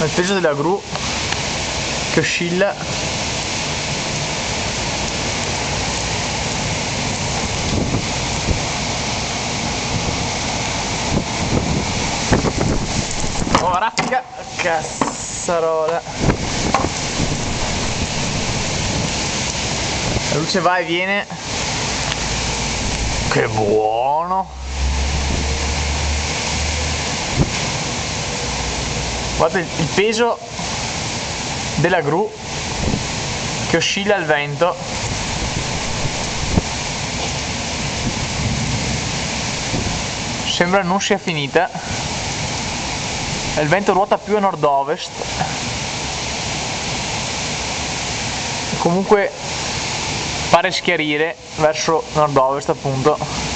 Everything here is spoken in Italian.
il peso della gru che oscilla. Oh, raffica, cazzarola. La luce va e viene. Che buono. Guarda il peso della gru che oscilla al vento. Sembra non sia finita. Il vento ruota più a nord-ovest. Comunque pare schiarire verso nord-ovest, appunto.